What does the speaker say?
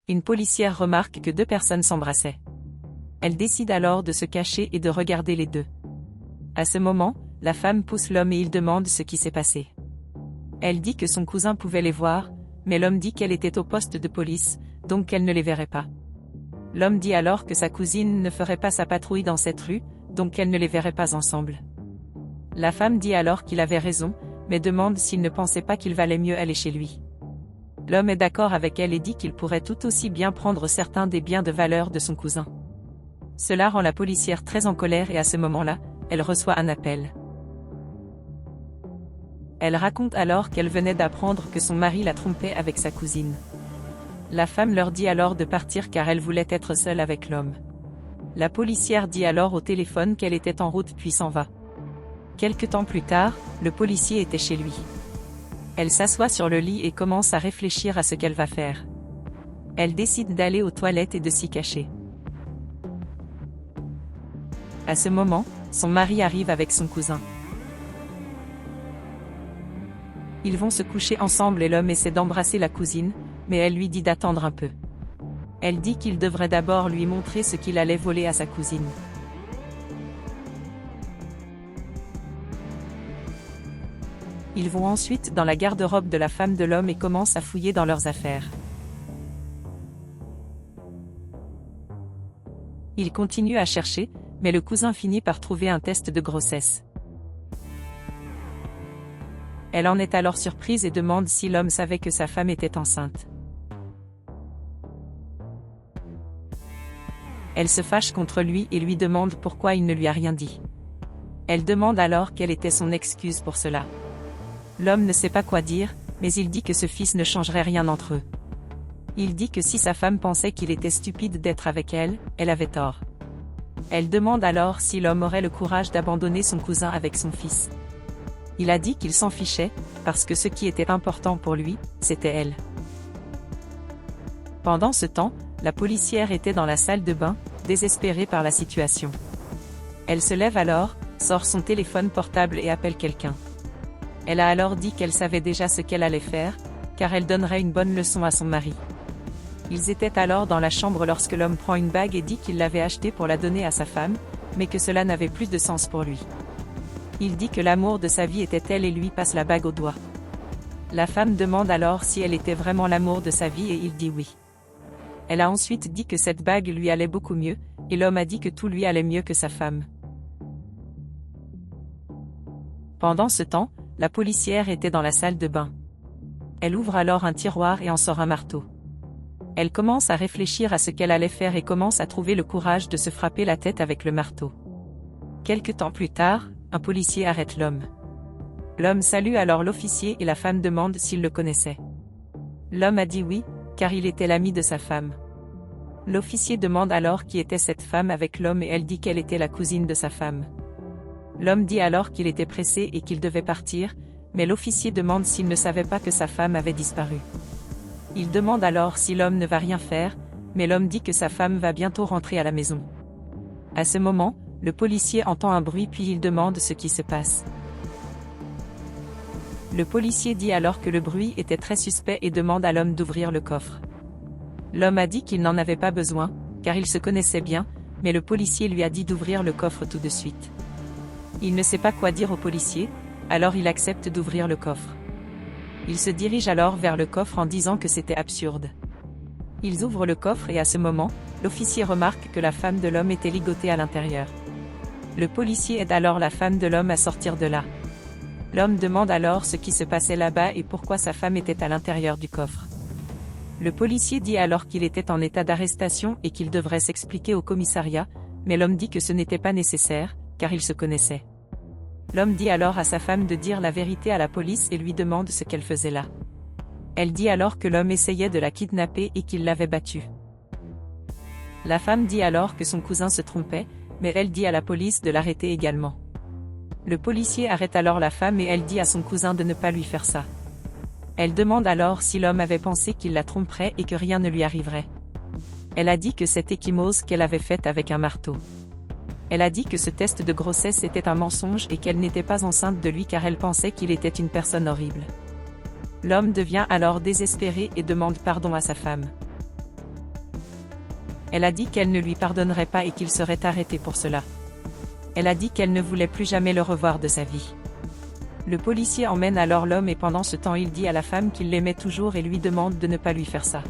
Une policière remarque que deux personnes s'embrassaient. Elle décide alors de se cacher et de regarder les deux. À ce moment, la femme pousse l'homme et il demande ce qui s'est passé. Elle dit que son cousin pouvait les voir, mais l'homme dit qu'elle était au poste de police, donc qu'elle ne les verrait pas. L'homme dit alors que sa cousine ne ferait pas sa patrouille dans cette rue, donc qu'elle ne les verrait pas ensemble. La femme dit alors qu'il avait raison, mais demande s'il ne pensait pas qu'il valait mieux aller chez lui. L'homme est d'accord avec elle et dit qu'il pourrait tout aussi bien prendre certains des biens de valeur de son cousin. Cela rend la policière très en colère et à ce moment-là, elle reçoit un appel. Elle raconte alors qu'elle venait d'apprendre que son mari la trompait avec sa cousine. La femme leur dit alors de partir car elle voulait être seule avec l'homme. La policière dit alors au téléphone qu'elle était en route puis s'en va. Quelque temps plus tard, le policier était chez lui. Elle s'assoit sur le lit et commence à réfléchir à ce qu'elle va faire. Elle décide d'aller aux toilettes et de s'y cacher. À ce moment, son mari arrive avec son cousin. Ils vont se coucher ensemble et l'homme essaie d'embrasser la cousine, mais elle lui dit d'attendre un peu. Elle dit qu'il devrait d'abord lui montrer ce qu'il allait voler à sa cousine. Ils vont ensuite dans la garde-robe de la femme de l'homme et commencent à fouiller dans leurs affaires. Ils continuent à chercher, mais le cousin finit par trouver un test de grossesse. Elle en est alors surprise et demande si l'homme savait que sa femme était enceinte. Elle se fâche contre lui et lui demande pourquoi il ne lui a rien dit. Elle demande alors quelle était son excuse pour cela. L'homme ne sait pas quoi dire, mais il dit que ce fils ne changerait rien entre eux. Il dit que si sa femme pensait qu'il était stupide d'être avec elle, elle avait tort. Elle demande alors si l'homme aurait le courage d'abandonner son cousin avec son fils. Il a dit qu'il s'en fichait, parce que ce qui était important pour lui, c'était elle. Pendant ce temps, la policière était dans la salle de bain, désespérée par la situation. Elle se lève alors, sort son téléphone portable et appelle quelqu'un. Elle a alors dit qu'elle savait déjà ce qu'elle allait faire, car elle donnerait une bonne leçon à son mari. Ils étaient alors dans la chambre lorsque l'homme prend une bague et dit qu'il l'avait achetée pour la donner à sa femme, mais que cela n'avait plus de sens pour lui. Il dit que l'amour de sa vie était elle et lui passe la bague au doigt. La femme demande alors si elle était vraiment l'amour de sa vie et il dit oui. Elle a ensuite dit que cette bague lui allait beaucoup mieux, et l'homme a dit que tout lui allait mieux que sa femme. Pendant ce temps, la policière était dans la salle de bain. Elle ouvre alors un tiroir et en sort un marteau. Elle commence à réfléchir à ce qu'elle allait faire et commence à trouver le courage de se frapper la tête avec le marteau. Quelque temps plus tard, un policier arrête l'homme. L'homme salue alors l'officier et la femme demande s'il le connaissait. L'homme a dit oui, car il était l'ami de sa femme. L'officier demande alors qui était cette femme avec l'homme et elle dit qu'elle était la cousine de sa femme. L'homme dit alors qu'il était pressé et qu'il devait partir, mais l'officier demande s'il ne savait pas que sa femme avait disparu. Il demande alors si l'homme ne va rien faire, mais l'homme dit que sa femme va bientôt rentrer à la maison. À ce moment, le policier entend un bruit puis il demande ce qui se passe. Le policier dit alors que le bruit était très suspect et demande à l'homme d'ouvrir le coffre. L'homme a dit qu'il n'en avait pas besoin, car il se connaissait bien, mais le policier lui a dit d'ouvrir le coffre tout de suite. Il ne sait pas quoi dire au policier, alors il accepte d'ouvrir le coffre. Il se dirige alors vers le coffre en disant que c'était absurde. Ils ouvrent le coffre et à ce moment, l'officier remarque que la femme de l'homme était ligotée à l'intérieur. Le policier aide alors la femme de l'homme à sortir de là. L'homme demande alors ce qui se passait là-bas et pourquoi sa femme était à l'intérieur du coffre. Le policier dit alors qu'il était en état d'arrestation et qu'il devrait s'expliquer au commissariat, mais l'homme dit que ce n'était pas nécessaire, car il se connaissait. L'homme dit alors à sa femme de dire la vérité à la police et lui demande ce qu'elle faisait là. Elle dit alors que l'homme essayait de la kidnapper et qu'il l'avait battue. La femme dit alors que son cousin se trompait, mais elle dit à la police de l'arrêter également. Le policier arrête alors la femme et elle dit à son cousin de ne pas lui faire ça. Elle demande alors si l'homme avait pensé qu'il la tromperait et que rien ne lui arriverait. Elle a dit que cette échymose qu'elle avait faite avec un marteau. Elle a dit que ce test de grossesse était un mensonge et qu'elle n'était pas enceinte de lui car elle pensait qu'il était une personne horrible. L'homme devient alors désespéré et demande pardon à sa femme. Elle a dit qu'elle ne lui pardonnerait pas et qu'il serait arrêté pour cela. Elle a dit qu'elle ne voulait plus jamais le revoir de sa vie. Le policier emmène alors l'homme et pendant ce temps il dit à la femme qu'il l'aimait toujours et lui demande de ne pas lui faire ça.